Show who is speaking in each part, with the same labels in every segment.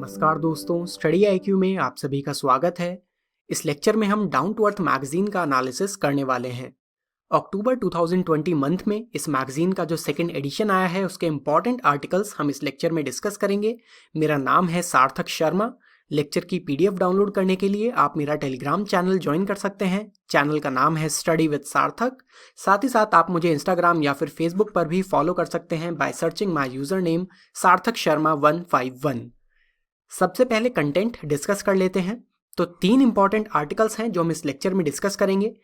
Speaker 1: नमस्कार दोस्तों, study IQ में आप सभी का स्वागत है। इस लेक्चर में हम डाउन टू अर्थ मैगजीन का एनालिसिस करने वाले हैं। अक्टूबर 2020 मंथ में इस मैगजीन का जो सेकंड एडिशन आया है उसके इंपॉर्टेंट आर्टिकल्स हम इस लेक्चर में डिस्कस करेंगे। मेरा नाम है सार्थक शर्मा। लेक्चर की पीडीएफ डाउनलोड करने के लिए आप मेरा टेलीग्राम चैनल ज्वाइन कर सकते हैं। चैनल का नाम है स्टडी विद सार्थक। साथ ही साथ आप मुझे इंस्टाग्राम या फिर फेसबुक पर भी फॉलो कर सकते हैं by searching my user name सार्थक शर्मा 151। सबसे पहले कंटेंट डिस्कस कर लेते हैं। तो 3 इंपॉर्टेंट आर्टिकल्स हैं जो हम इस लेक्चर में डिस्कस करेंगे।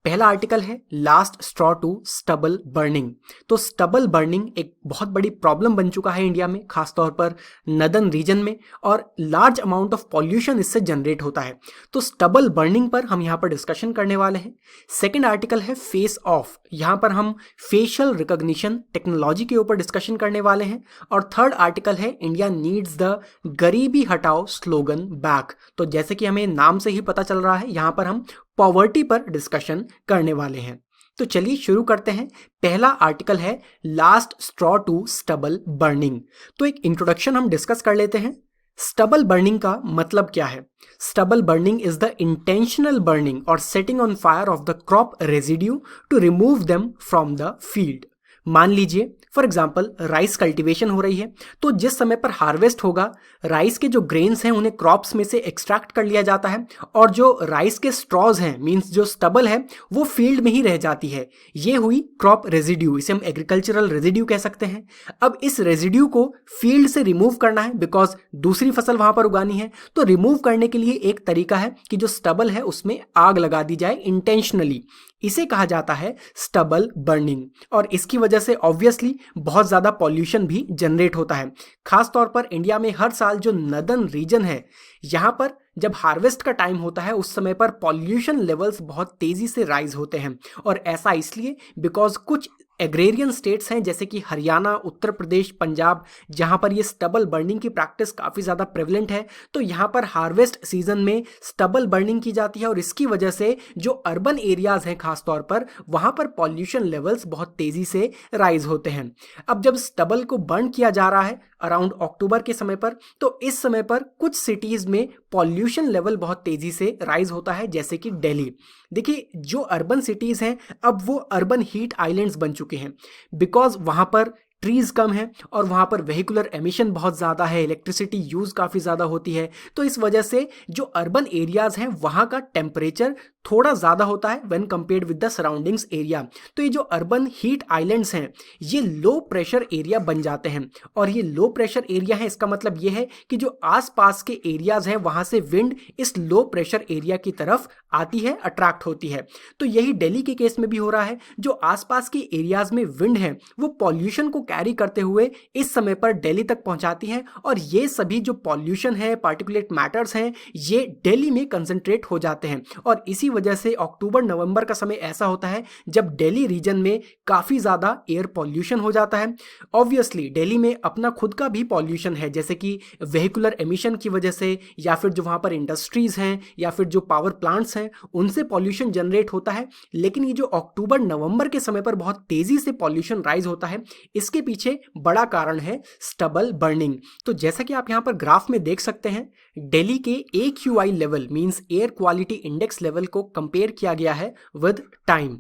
Speaker 1: पहला आर्टिकल है last straw to stubble burning. तो स्टबल बर्निंग एक बहुत बड़ी प्रॉब्लम बन चुका है इंडिया में, खासतौर पर नदर्न रीजन में, और लार्ज अमाउंट ऑफ पॉल्यूशन इससे जनरेट होता है। तो स्टबल बर्निंग पर हम यहाँ पर डिस्कशन करने वाले हैं। सेकेंड आर्टिकल है फेस ऑफ। यहाँ पर हम फेशियल रिकॉग्निशन टेक्नोलॉजी के ऊपर डिस्कशन करने वाले हैं। और थर्ड आर्टिकल है इंडिया नीड्स द गरीबी हटाओ स्लोगन बैक। तो जैसे कि हमें नाम से ही पता चल रहा है, यहाँ पर हम पॉवर्टी पर डिस्कशन करने वाले हैं। तो चलिए शुरू करते हैं। पहला आर्टिकल है last straw to stubble burning. तो एक इंट्रोडक्शन हम डिस्कस कर लेते हैं। स्टबल बर्निंग का मतलब क्या है? Stubble burning is the intentional burning और setting on fire of the crop residue to remove them from the field. मान लीजिए फॉर एग्जाम्पल राइस कल्टीवेशन हो रही है, तो जिस समय पर हार्वेस्ट होगा राइस के जो ग्रेन्स हैं उन्हें क्रॉप्स में से एक्सट्रैक्ट कर लिया जाता है, और जो राइस के स्ट्रॉज हैं मींस जो स्टबल है वो फील्ड में ही रह जाती है। ये हुई क्रॉप रेजिड्यू, इसे हम एग्रीकल्चरल रेजिड्यू कह सकते हैं। अब इस रेजिड्यू को फील्ड से रिमूव करना है बिकॉज दूसरी फसल वहां पर उगानी है। तो रिमूव करने के लिए एक तरीका है कि जो स्टबल है उसमें आग लगा दी जाए इंटेंशनली। इसे कहा जाता है स्टबल बर्निंग, और इसकी वजह से ऑब्वियसली बहुत ज़्यादा पॉल्यूशन भी जनरेट होता है। खास तौर पर इंडिया में हर साल जो नदर्न रीजन है, यहाँ पर जब हार्वेस्ट का टाइम होता है उस समय पर पॉल्यूशन लेवल्स बहुत तेज़ी से राइज होते हैं। और ऐसा इसलिए बिकॉज कुछ एग्रेरियन स्टेट्स हैं जैसे कि हरियाणा, उत्तर प्रदेश, पंजाब, जहाँ पर ये स्टबल बर्निंग की प्रैक्टिस काफ़ी ज़्यादा प्रेवलेंट है। तो यहाँ पर हार्वेस्ट सीजन में स्टबल बर्निंग की जाती है, और इसकी वजह से जो अर्बन एरियाज़ हैं खास तौर पर, वहाँ पर पॉल्यूशन लेवल्स बहुत तेज़ी से राइज होते हैं। अब जब स्टबल को बर्न किया जा रहा है अराउंड अक्टूबर के समय पर, तो इस समय पर कुछ सिटीज़ में पॉल्यूशन लेवल बहुत तेज़ी से राइज होता है, जैसे कि दिल्ली। देखिए जो अर्बन सिटीज़ हैं अब वो अर्बन हीट आइलैंड्स बन चुके हैं, बिकॉज वहाँ पर ट्रीज़ कम है और वहाँ पर वेहिकुलर एमिशन बहुत ज़्यादा है, इलेक्ट्रिसिटी यूज़ काफ़ी ज़्यादा होती है। तो इस वजह से जो अर्बन एरियाज़ हैं वहाँ का टेम्परेचर थोड़ा ज़्यादा होता है when compared with the surroundings area. तो ये जो अर्बन हीट आइलैंड्स हैं ये लो प्रेशर एरिया बन जाते हैं, और ये लो प्रेशर एरिया है इसका मतलब ये है कि जो आसपास के एरियाज़ हैं वहाँ से विंड इस लो प्रेशर एरिया की तरफ आती है, अट्रैक्ट होती है। तो यही दिल्ली के केस में भी हो रहा है। जो आसपास के एरियाज़ में विंड है वो पॉल्यूशन को कैरी करते हुए इस समय पर दिल्ली तक पहुंचाती हैं, और ये सभी जो पॉल्यूशन है, पार्टिकुलेट मैटर्स हैं, ये दिल्ली में कंसंट्रेट हो जाते हैं। और इसी वजह से अक्टूबर नवंबर का समय ऐसा होता है जब दिल्ली रीजन में काफ़ी ज़्यादा एयर पॉल्यूशन हो जाता है। ऑब्वियसली दिल्ली में अपना खुद का भी पॉल्यूशन है, जैसे कि वेहिकुलर एमिशन की वजह से, या फिर जो वहाँ पर इंडस्ट्रीज़ हैं या फिर जो पावर प्लांट्स हैं उनसे पॉल्यूशन जनरेट होता है। लेकिन ये जो अक्टूबर नवंबर के समय पर बहुत तेज़ी से पॉल्यूशन राइज होता है, इसके पीछे बड़ा कारण है स्टबल बर्निंग। तो जैसा कि आप यहाँ पर ग्राफ में देख सकते हैं, दिल्ली के AQI level means air quality index level को कंपेयर किया गया है विद टाइम।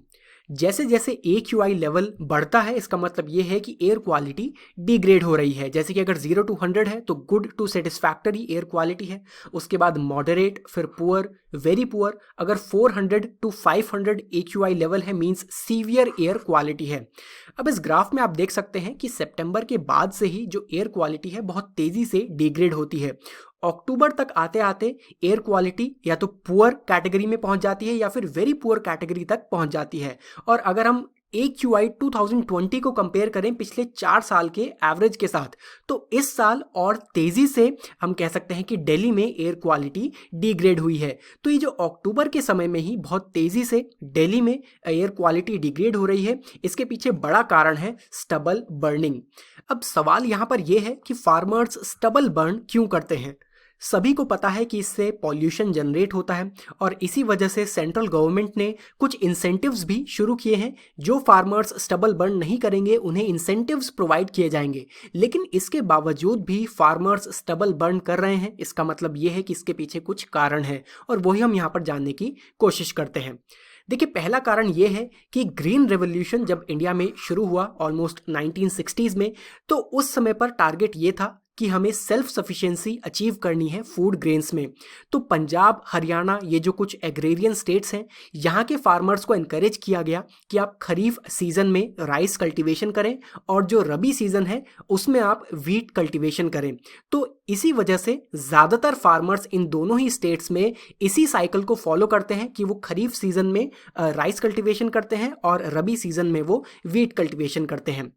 Speaker 1: जैसे जैसे AQI लेवल बढ़ता है इसका मतलब ये है कि एयर क्वालिटी डिग्रेड हो रही है। जैसे कि अगर 0 to 100 है तो good to satisfactory air quality है, उसके बाद मॉडरेट, फिर पुअर, वेरी पुअर। अगर 400 to 500 AQI लेवल है मींस सीवियर एयर क्वालिटी है। अब इस ग्राफ में आप देख सकते हैं कि सितंबर के बाद से ही जो एयर क्वालिटी है बहुत तेज़ी से डिग्रेड होती है। अक्टूबर तक आते आते एयर क्वालिटी या तो पुअर कैटेगरी में पहुंच जाती है या फिर वेरी पुअर कैटेगरी तक पहुंच जाती है। और अगर हम AQI 2020 को कंपेयर करें पिछले 4 साल के एवरेज के साथ, तो इस साल और तेज़ी से हम कह सकते हैं कि दिल्ली में एयर क्वालिटी डिग्रेड हुई है। तो ये जो अक्टूबर के समय में ही बहुत तेज़ी से दिल्ली में एयर क्वालिटी डिग्रेड हो रही है, इसके पीछे बड़ा कारण है स्टबल बर्निंग। अब सवाल यहाँ पर यह है कि फार्मर्स स्टबल बर्न क्यों करते हैं? सभी को पता है कि इससे पॉल्यूशन जनरेट होता है और इसी वजह से सेंट्रल गवर्नमेंट ने कुछ इंसेंटिव्स भी शुरू किए हैं। जो फार्मर्स स्टबल बर्न नहीं करेंगे उन्हें इंसेंटिव्स प्रोवाइड किए जाएंगे, लेकिन इसके बावजूद भी फार्मर्स स्टबल बर्न कर रहे हैं। इसका मतलब ये है कि इसके पीछे कुछ कारण है और वही हम यहाँ पर जानने की कोशिश करते हैं। देखिए, पहला कारण ये है कि ग्रीन रेवोल्यूशन जब इंडिया में शुरू हुआ ऑलमोस्ट 1960s में, तो उस समय पर टारगेट ये था कि हमें सेल्फ सफिशिएंसी अचीव करनी है फूड ग्रेन्स में। तो पंजाब, हरियाणा, ये जो कुछ एग्रेरियन स्टेट्स हैं, यहाँ के फार्मर्स को एनकरेज किया गया कि आप खरीफ सीजन में राइस कल्टीवेशन करें और जो रबी सीजन है उसमें आप वीट कल्टीवेशन करें। तो इसी वजह से ज़्यादातर फार्मर्स इन दोनों ही स्टेट्स में इसी साइकिल को फॉलो करते हैं कि वो खरीफ सीजन में राइस कल्टीवेशन करते हैं और रबी सीजन में वो वीट कल्टीवेशन करते हैं।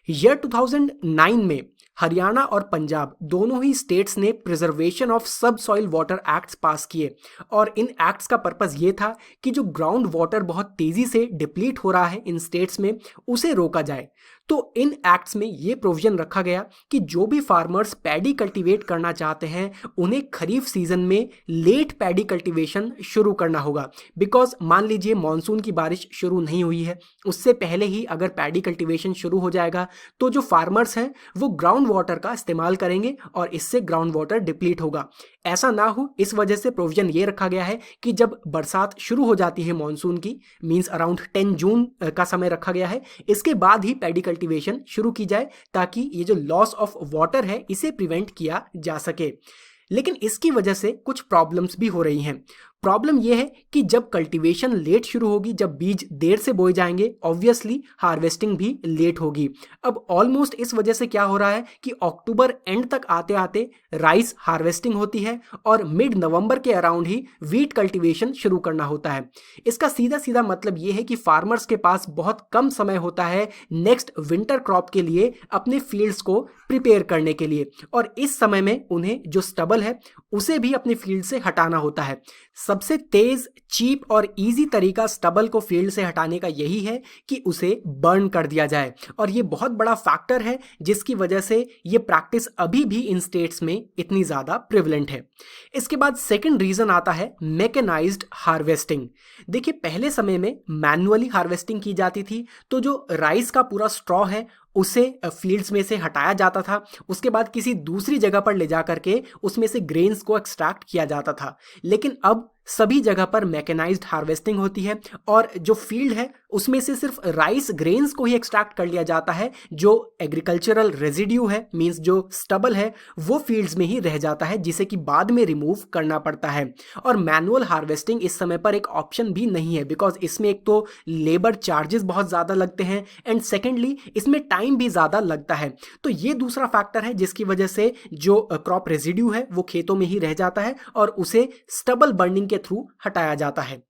Speaker 1: ईयर 2009 में हरियाणा और पंजाब दोनों ही स्टेट्स ने प्रिजर्वेशन ऑफ सब सॉइल वाटर एक्ट्स पास किए और इन एक्ट्स का पर्पस ये था कि जो ग्राउंड वाटर बहुत तेज़ी से डिप्लीट हो रहा है इन स्टेट्स में, उसे रोका जाए। तो इन एक्ट्स में ये प्रोविजन रखा गया कि जो भी फार्मर्स पैडी कल्टीवेट करना चाहते हैं उन्हें खरीफ सीजन में लेट पैडी कल्टीवेशन शुरू करना होगा। बिकॉज मान लीजिए मॉनसून की बारिश शुरू नहीं हुई है, उससे पहले ही अगर पैडी कल्टीवेशन शुरू हो जाएगा तो जो फार्मर्स हैं वो ग्राउंड वाटर का इस्तेमाल करेंगे और इससे ग्राउंड वाटर डिप्लीट होगा। ऐसा ना हो इस वजह से प्रोविजन ये रखा गया है कि जब बरसात शुरू हो जाती है मॉनसून की, मींस अराउंड 10 जून का समय रखा गया है, इसके बाद ही पैडी कल्टीवेशन शुरू की जाए ताकि ये जो लॉस ऑफ वाटर है इसे प्रिवेंट किया जा सके। लेकिन इसकी वजह से कुछ प्रॉब्लम्स भी हो रही हैं। प्रॉब्लम यह है कि जब कल्टीवेशन लेट शुरू होगी, जब बीज देर से बोए जाएंगे, ऑब्वियसली हार्वेस्टिंग भी लेट होगी। अब ऑलमोस्ट इस वजह से क्या हो रहा है कि अक्टूबर एंड तक आते आते राइस हार्वेस्टिंग होती है और मिड नवंबर के अराउंड ही वीट कल्टीवेशन शुरू करना होता है। इसका सीधा सीधा मतलब ये है कि फार्मर्स के पास बहुत कम समय होता है नेक्स्ट विंटर क्रॉप के लिए अपने फील्ड्स को प्रिपेयर करने के लिए, और इस समय में उन्हें जो स्टबल है उसे भी अपने फील्ड से हटाना होता है। सबसे तेज, चीप और इजी तरीका स्टबल को फील्ड से हटाने का यही है कि उसे बर्न कर दिया जाए, और ये बहुत बड़ा फैक्टर है जिसकी वजह से ये प्रैक्टिस अभी भी इन स्टेट्स में इतनी ज़्यादा प्रिवलेंट है। इसके बाद सेकंड रीज़न आता है मैकेनाइज्ड हार्वेस्टिंग। देखिए, पहले समय में मैन्युअली हार्वेस्टिंग की जाती थी, तो जो राइस का पूरा स्ट्रॉ है उसे फील्ड्स में से हटाया जाता था, उसके बाद किसी दूसरी जगह पर ले जा करके उसमें से ग्रेन्स को एक्सट्रैक्ट किया जाता था। लेकिन अब सभी जगह पर मैकेनाइज्ड हार्वेस्टिंग होती है और जो फील्ड है उसमें से सिर्फ राइस ग्रेन्स को ही एक्सट्रैक्ट कर लिया जाता है। जो एग्रीकल्चरल रेजिड्यू है, मींस जो स्टबल है, वो फील्ड्स में ही रह जाता है जिसे कि बाद में रिमूव करना पड़ता है। और मैनुअल हार्वेस्टिंग इस समय पर एक ऑप्शन भी नहीं है, बिकॉज इसमें एक तो लेबर चार्जेस बहुत ज़्यादा लगते हैं एंड सेकेंडली इसमें टाइम भी ज़्यादा लगता है। तो ये दूसरा फैक्टर है जिसकी वजह से जो क्रॉप रेजिड्यू है वो खेतों में ही रह जाता है और उसे स्टबल बर्निंग के थ्रू हटाया जाता है।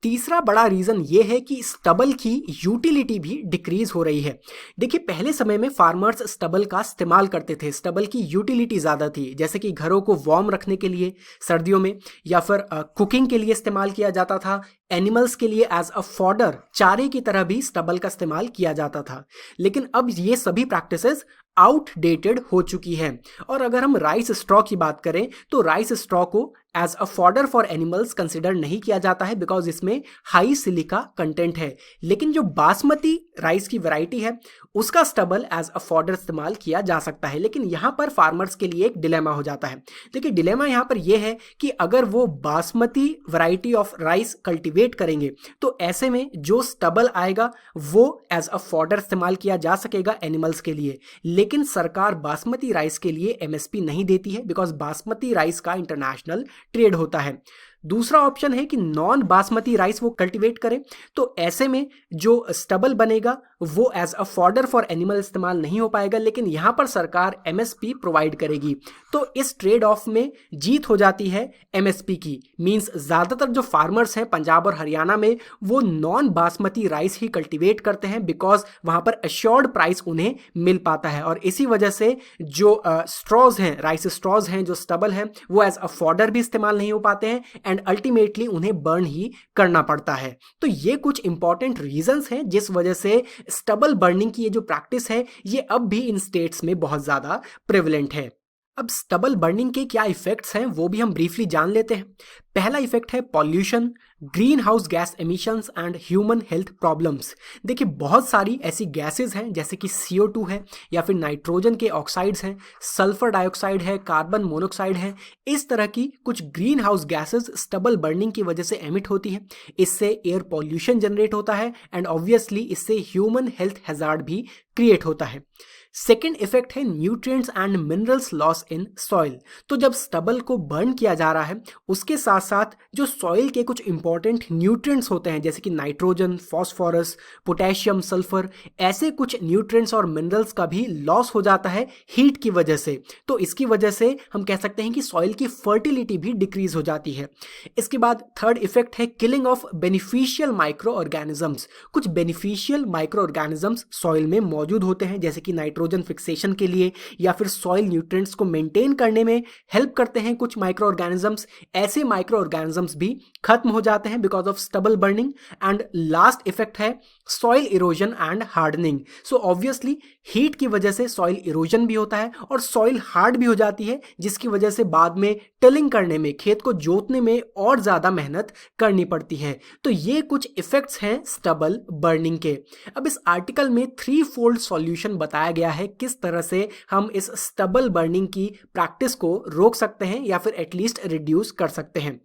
Speaker 1: तीसरा बड़ा रीज़न ये है कि स्टबल की यूटिलिटी भी डिक्रीज हो रही है। देखिए, पहले समय में फार्मर्स स्टबल का इस्तेमाल करते थे, स्टबल की यूटिलिटी ज़्यादा थी, जैसे कि घरों को वार्म रखने के लिए सर्दियों में, या फिर कुकिंग के लिए इस्तेमाल किया जाता था। एनिमल्स के लिए एज अ फॉडर, चारे की तरह भी स्टबल का इस्तेमाल किया जाता था। लेकिन अब ये सभी प्रैक्टिसेस आउटडेटेड हो चुकी हैं। और अगर हम राइस स्ट्रॉ की बात करें तो राइस स्ट्रॉ को as a fodder for animals consider नहीं किया जाता है, बिकॉज इसमें हाई सिलिका कंटेंट है। लेकिन जो बासमती राइस की वैरायटी है उसका स्टबल एज अ फॉडर इस्तेमाल किया जा सकता है। लेकिन यहाँ पर फार्मर्स के लिए एक डिलेमा हो जाता है। देखिए, डिलेमा यहाँ पर यह है कि अगर वो basmati variety of rice cultivate करेंगे तो ऐसे में जो स्टबल आएगा वो एज अ फॉडर इस्तेमाल किया जा सकेगा एनिमल्स के लिए। लेकिन सरकार बासमती राइस के लिए एमएसपी नहीं देती है, बिकॉज बासमती राइस का इंटरनेशनल ट्रेड होता है। दूसरा ऑप्शन है कि नॉन बासमती राइस वो कल्टीवेट करें, तो ऐसे में जो स्टबल बनेगा वो as a fodder for animal इस्तेमाल नहीं हो पाएगा, लेकिन यहाँ पर सरकार एमएसपी प्रोवाइड करेगी। तो इस ट्रेड ऑफ में जीत हो जाती है एमएसपी की। मींस ज़्यादातर जो फार्मर्स हैं पंजाब और हरियाणा में वो नॉन बासमती राइस ही कल्टीवेट करते हैं, बिकॉज वहाँ पर अश्योर्ड प्राइस उन्हें मिल पाता है। और इसी वजह से जो स्ट्रॉज हैं, राइस स्ट्रॉज हैं, जो स्टबल हैं, वो एज अ फॉडर भी इस्तेमाल नहीं हो पाते हैं एंड अल्टीमेटली उन्हें बर्न ही करना पड़ता है। तो ये कुछ इंपॉर्टेंट रीजंस हैं जिस वजह से स्टबल बर्निंग की ये जो प्रैक्टिस है ये अब भी इन स्टेट्स में बहुत ज़्यादा प्रेवलेंट है। अब स्टबल बर्निंग के क्या इफेक्ट्स हैं वो भी हम ब्रीफली जान लेते हैं। पहला इफेक्ट है pollution, green house gas emissions and human health problems. देखिए बहुत सारी ऐसी गैसेस हैं जैसे कि CO2 है या फिर नाइट्रोजन के ऑक्साइड्स हैं, सल्फर डाइऑक्साइड है, कार्बन मोनोक्साइड है। इस तरह की कुछ green house gases stubble burning की वजह से एमिट होती हैं। इससे एयर पॉल्यूशन जनरेट होता है एंड ऑब्वियसली इससे ह्यूमन हेल्थ हैजार्ड भी क्रिएट होता है। सेकेंड इफेक्ट है nutrients and minerals loss in soil. तो जब स्टबल को बर्न किया जा रहा है उसके साथ साथ जो सॉइल के कुछ इंपॉर्टेंट न्यूट्रिएंट्स होते हैं जैसे कि नाइट्रोजन, फॉस्फोरस, पोटेशियम, सल्फर, ऐसे कुछ न्यूट्रिएंट्स और मिनरल्स का भी लॉस हो जाता है हीट की वजह से। तो इसकी वजह से हम कह सकते हैं कि सॉइल की फर्टिलिटी भी डिक्रीज हो जाती है। इसके बाद थर्ड इफेक्ट है killing of beneficial micro organisms. कुछ बेनिफिशियल माइक्रो ऑर्गेनिजम्स सॉइल में मौजूद होते हैं जैसे कि नाइट्रोजन फिक्सेशन के लिए या फिर सॉइल न्यूट्रिएंट्स को मेंटेन करने में हेल्प करते हैं कुछ माइक्रो ऑर्गेनिजम्स। ऐसे माइक्रो ऑर्गेनिजम्स भी खत्म हो जाते हैं because of stubble burning. And last effect है soil erosion and hardening. So obviously heat की वजह से सॉइल इरोजन भी होता है और सॉइल हार्ड भी हो जाती है जिसकी वजह से बाद में टिलिंग करने में, खेत को जोतने में और ज्यादा मेहनत करनी पड़ती है। तो ये कुछ इफेक्ट्स हैं स्टबल बर्निंग के। अब इस आर्टिकल में 3-fold सॉल्यूशन बताया गया है किस तरह से हम इस स्टबल बर्निंग की प्रैक्टिस को रोक सकते हैं या फिर एटलीस्ट रिड्यूस कर सकते हैं।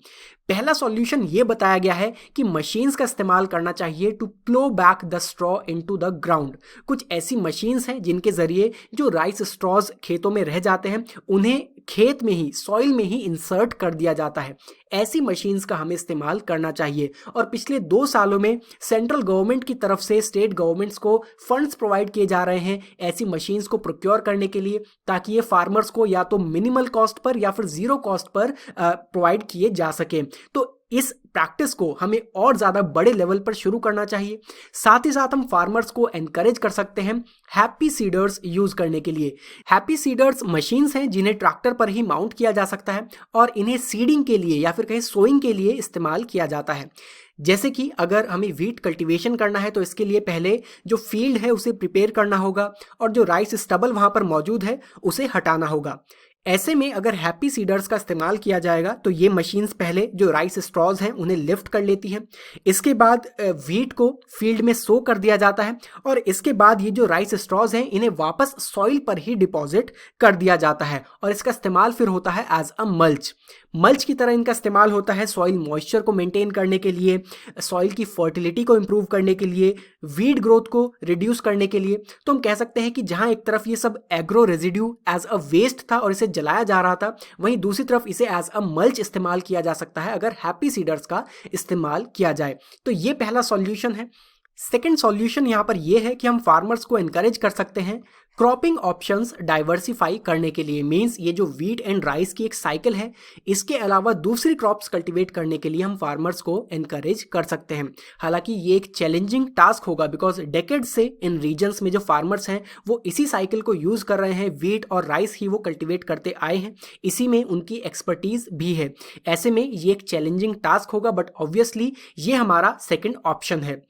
Speaker 1: पहला सॉल्यूशन ये बताया गया है कि मशीन्स का इस्तेमाल करना चाहिए to plough back the straw into the ground. कुछ ऐसी मशीन्स हैं जिनके जरिए जो राइस स्ट्रॉज खेतों में रह जाते हैं उन्हें खेत में ही, सॉइल में ही इंसर्ट कर दिया जाता है। ऐसी मशीन्स का हमें इस्तेमाल करना चाहिए। और पिछले 2 सालों में सेंट्रल गवर्नमेंट की तरफ से स्टेट गवर्नमेंट्स को फंड्स प्रोवाइड किए जा रहे हैं ऐसी मशीन्स को प्रोक्योर करने के लिए, ताकि ये फार्मर्स को या तो मिनिमल कॉस्ट पर या फिर जीरो कॉस्ट पर प्रोवाइड किए जा सके। तो इस प्रैक्टिस को हमें और ज़्यादा बड़े लेवल पर शुरू करना चाहिए। साथ ही साथ हम फार्मर्स को एनकरेज कर सकते हैं हैप्पी सीडर्स यूज़ करने के लिए। हैप्पी सीडर्स मशीन्स हैं जिन्हें ट्रैक्टर पर ही माउंट किया जा सकता है और इन्हें सीडिंग के लिए या फिर कहीं सोइंग के लिए इस्तेमाल किया जाता है। जैसे कि अगर हमें वीट कल्टीवेशन करना है तो इसके लिए पहले जो फील्ड है उसे प्रिपेयर करना होगा और जो राइस स्टबल वहाँ पर मौजूद है उसे हटाना होगा। ऐसे में अगर हैप्पी सीडर्स का इस्तेमाल किया जाएगा तो ये मशीन्स पहले जो राइस स्ट्रॉज हैं उन्हें लिफ्ट कर लेती हैं। इसके बाद व्हीट को फील्ड में सो कर दिया जाता है और इसके बाद ये जो राइस स्ट्रॉज हैं इन्हें वापस सॉइल पर ही डिपॉजिट कर दिया जाता है और इसका इस्तेमाल फिर होता है एज अ मल्च की तरह इनका इस्तेमाल होता है सॉइल मॉइस्चर को मेंटेन करने के लिए, सॉइल की फर्टिलिटी को इंप्रूव करने के लिए, वीड ग्रोथ को रिड्यूस करने के लिए। तो हम कह सकते हैं कि जहां एक तरफ ये सब agro residue as a waste था और इसे जलाया जा रहा था, वहीं दूसरी तरफ इसे एज अ मल्च इस्तेमाल किया जा सकता है अगर हैप्पी सीडर्स का इस्तेमाल किया जाए। तो ये पहला सॉल्यूशन है। सेकेंड सॉल्यूशन यहाँ पर यह है कि हम फार्मर्स को एनकरेज कर सकते हैं क्रॉपिंग ऑप्शंस डाइवर्सिफाई करने के लिए। मींस ये जो वीट एंड राइस की एक साइकिल है, इसके अलावा दूसरी क्रॉप्स कल्टीवेट करने के लिए हम फार्मर्स को एनकरेज कर सकते हैं। हालांकि ये एक चैलेंजिंग टास्क होगा बिकॉज डेकेड से इन रीजन्स में जो फार्मर्स हैं वो इसी साइकिल को यूज कर रहे हैं, वीट और राइस ही वो कल्टीवेट करते आए हैं, इसी में उनकी एक्सपर्टीज भी है। ऐसे में ये एक चैलेंजिंग टास्क होगा बट ऑब्वियसली ये हमारा सेकेंड ऑप्शन है।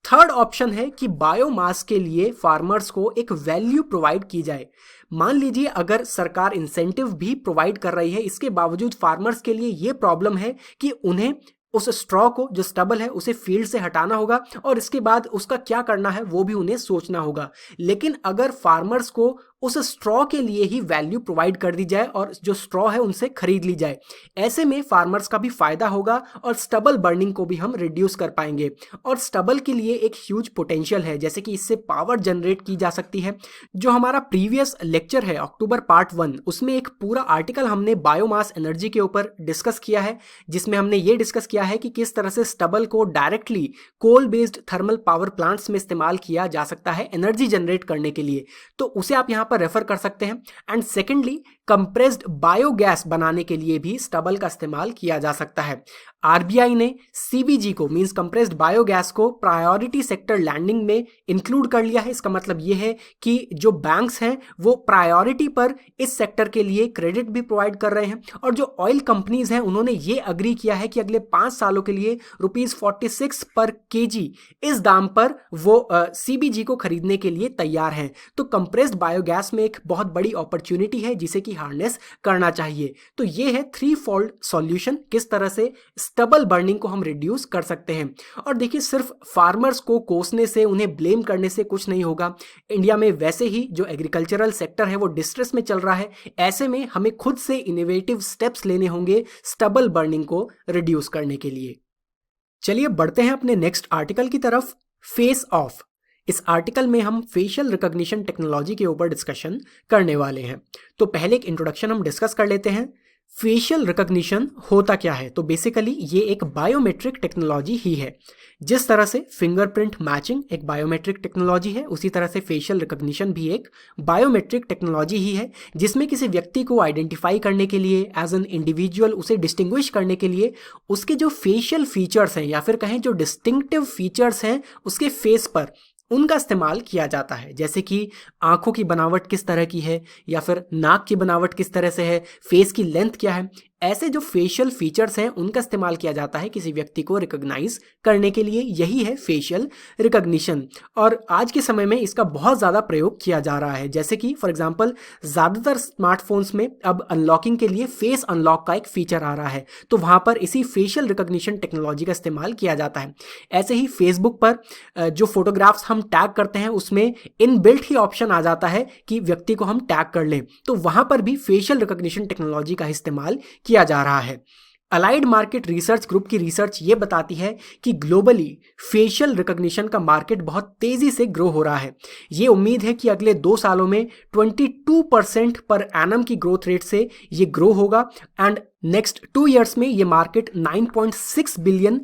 Speaker 1: थर्ड ऑप्शन है कि बायोमास के लिए फार्मर्स को एक वैल्यू प्रोवाइड की जाए। मान लीजिए अगर सरकार इंसेंटिव भी प्रोवाइड कर रही है, इसके बावजूद फार्मर्स के लिए ये प्रॉब्लम है कि उन्हें उस स्ट्रॉ को, जो स्टबल है, उसे फील्ड से हटाना होगा और इसके बाद उसका क्या करना है वो भी उन्हें सोचना होगा। लेकिन अगर फार्मर्स को उस स्ट्रॉ के लिए ही वैल्यू प्रोवाइड कर दी जाए और जो स्ट्रॉ है उनसे खरीद ली जाए, ऐसे में फार्मर्स का भी फायदा होगा और स्टबल बर्निंग को भी हम रिड्यूस कर पाएंगे। और स्टबल के लिए एक ह्यूज पोटेंशियल है, जैसे कि इससे पावर जनरेट की जा सकती है। जो हमारा प्रीवियस लेक्चर है अक्टूबर पार्ट 1, उसमें एक पूरा आर्टिकल हमने बायोमास एनर्जी के ऊपर डिस्कस किया है, जिसमें हमने ये डिस्कस किया है कि किस तरह से स्टबल को directly coal based thermal power plants में इस्तेमाल किया जा सकता है एनर्जी जनरेट करने के लिए। तो उसे आप यहाँ पर रेफर कर सकते हैं। एंड सेकेंडली, कंप्रेस्ड बायोगैस बनाने के लिए भी स्टबल का इस्तेमाल किया जा सकता है। आरबीआई ने सीबीजी को, मींस कंप्रेस्ड बायोगैस को, प्रायोरिटी सेक्टर लैंडिंग में इंक्लूड कर लिया है। इसका मतलब यह है कि जो बैंक्स हैं वो प्रायोरिटी पर इस सेक्टर के लिए क्रेडिट भी प्रोवाइड कर रहे हैं और जो ऑयल कंपनीज हैं उन्होंने ये अग्री किया है कि अगले 5 सालों के लिए ₹46 पर केजी इस दाम पर वो सीबीजी को खरीदने के लिए तैयार हैं। तो कंप्रेस्ड बायोगैस गैस में एक बहुत बड़ी अपॉर्चुनिटी है जिसे कि हार्नेस करना चाहिए। तो ये है 3-fold सॉल्यूशन, किस तरह से स्टबल बर्निंग को हम रिड्यूस कर सकते हैं। और देखिए, सिर्फ फार्मर्स को कोसने से, उन्हें ब्लेम करने से कुछ नहीं होगा। इंडिया में वैसे ही जो एग्रीकल्चरल सेक्टर है वो डिस्ट्रेस में चल रहा है। ऐसे में हमें खुद से इनोवेटिव स्टेप्स लेने होंगे स्टबल बर्निंग को रिड्यूस करने के लिए। चलिए बढ़ते हैं अपने नेक्स्ट आर्टिकल की तरफ, फेस ऑफ। इस आर्टिकल में हम फेशियल रिकॉग्निशन टेक्नोलॉजी के ऊपर डिस्कशन करने वाले हैं। तो पहले एक इंट्रोडक्शन हम डिस्कस कर लेते हैं। फेशियल रिकॉग्निशन होता क्या है? तो बेसिकली ये एक बायोमेट्रिक टेक्नोलॉजी ही है। जिस तरह से फिंगरप्रिंट मैचिंग एक बायोमेट्रिक टेक्नोलॉजी है, उसी तरह से फेशियल रिकॉग्निशन भी एक बायोमेट्रिक टेक्नोलॉजी ही है, जिसमें किसी व्यक्ति को आइडेंटिफाई करने के लिए, एज एन इंडिविजुअल उसे डिस्टिंग्विश करने के लिए, उसके जो फेशियल फीचर्स हैं या फिर कहें जो डिस्टिंक्टिव फीचर्स हैं उसके फेस पर, उनका इस्तेमाल किया जाता है। जैसे कि आंखों की बनावट किस तरह की है, या फिर नाक की बनावट किस तरह से है, फेस की लेंथ क्या है, ऐसे जो फेशियल फीचर्स हैं उनका इस्तेमाल किया जाता है किसी व्यक्ति को रिकॉग्नाइज करने के लिए। यही है फेशियल रिकॉग्निशन। और आज के समय में इसका बहुत ज़्यादा प्रयोग किया जा रहा है। जैसे कि फॉर एग्जांपल ज़्यादातर स्मार्टफोन्स में अब अनलॉकिंग के लिए फेस अनलॉक का एक फीचर आ रहा है, तो वहाँ पर इसी फेशियल रिकॉग्निशन टेक्नोलॉजी का इस्तेमाल किया जाता है। ऐसे ही फेसबुक पर जो फोटोग्राफ्स हम टैग करते हैं उसमें इनबिल्ट ही ऑप्शन आ जाता है कि व्यक्ति को हम टैग कर लें, तो वहाँ पर भी फेशियल रिकॉग्निशन टेक्नोलॉजी का इस्तेमाल किया जा रहा है। अलाइड मार्केट रिसर्च ग्रुप की रिसर्च ये बताती है कि ग्लोबली फेशियल रिकॉग्निशन का मार्केट बहुत तेजी से ग्रो हो रहा है। ये उम्मीद है कि अगले 2 सालों में 22% पर एनम की ग्रोथ रेट से ये ग्रो होगा, एंड नेक्स्ट 2 ईयर्स में ये मार्केट $9.6 बिलियन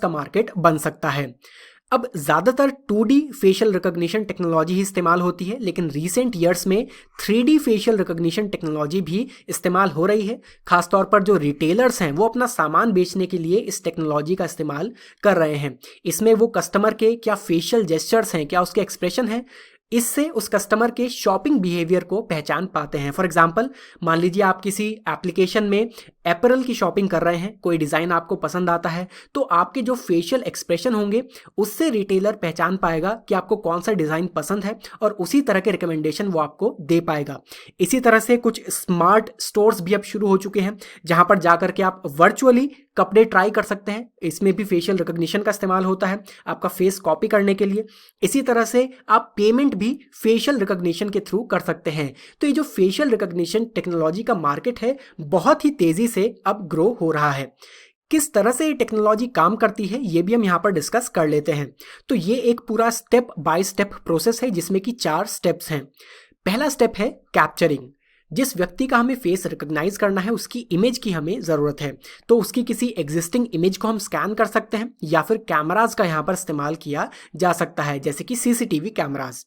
Speaker 1: का मार्केट बन सकता है। अब ज़्यादातर 2D फेशियल रिकॉग्निशन टेक्नोलॉजी ही इस्तेमाल होती है, लेकिन रीसेंट ईयर्स में 3D फेशियल रिकॉग्निशन टेक्नोलॉजी भी इस्तेमाल हो रही है। खासतौर पर जो रिटेलर्स हैं वो अपना सामान बेचने के लिए इस टेक्नोलॉजी का इस्तेमाल कर रहे हैं। इसमें वो कस्टमर के क्या फेशियल जेस्चर्स हैं, क्या उसके एक्सप्रेशन हैं, इससे उस कस्टमर के शॉपिंग बिहेवियर को पहचान पाते हैं। फॉर एग्जांपल, मान लीजिए आप किसी एप्लीकेशन में एपरल की शॉपिंग कर रहे हैं, कोई डिज़ाइन आपको पसंद आता है, तो आपके जो फेशियल एक्सप्रेशन होंगे उससे रिटेलर पहचान पाएगा कि आपको कौन सा डिज़ाइन पसंद है और उसी तरह के रिकमेंडेशन वो आपको दे पाएगा। इसी तरह से कुछ स्मार्ट स्टोर्स भी अब शुरू हो चुके हैं जहां पर जाकर के आप वर्चुअली कपड़े ट्राई कर सकते हैं। इसमें भी फेशियल रिकॉग्निशन का इस्तेमाल होता है आपका फेस कॉपी करने के लिए। इसी तरह से आप पेमेंट भी फेशियल रिकॉग्निशन के थ्रू कर सकते हैं। तो ये जो फेशियल रिकॉग्निशन टेक्नोलॉजी का मार्केट है बहुत ही तेजी से अब ग्रो हो रहा है। किस तरह से ये टेक्नोलॉजी काम करती है ये भी हम यहाँ पर डिस्कस कर लेते हैं। तो ये एक पूरा स्टेप बाय स्टेप प्रोसेस है जिसमें कि 4 स्टेप्स हैं। पहला स्टेप है कैप्चरिंग। जिस व्यक्ति का हमें फेस रिकॉग्नाइज करना है उसकी इमेज की हमें ज़रूरत है, तो उसकी किसी एग्जिस्टिंग इमेज को हम स्कैन कर सकते हैं या फिर कैमराज का यहाँ पर इस्तेमाल किया जा सकता है, जैसे कि सीसीटीवी कैमराज।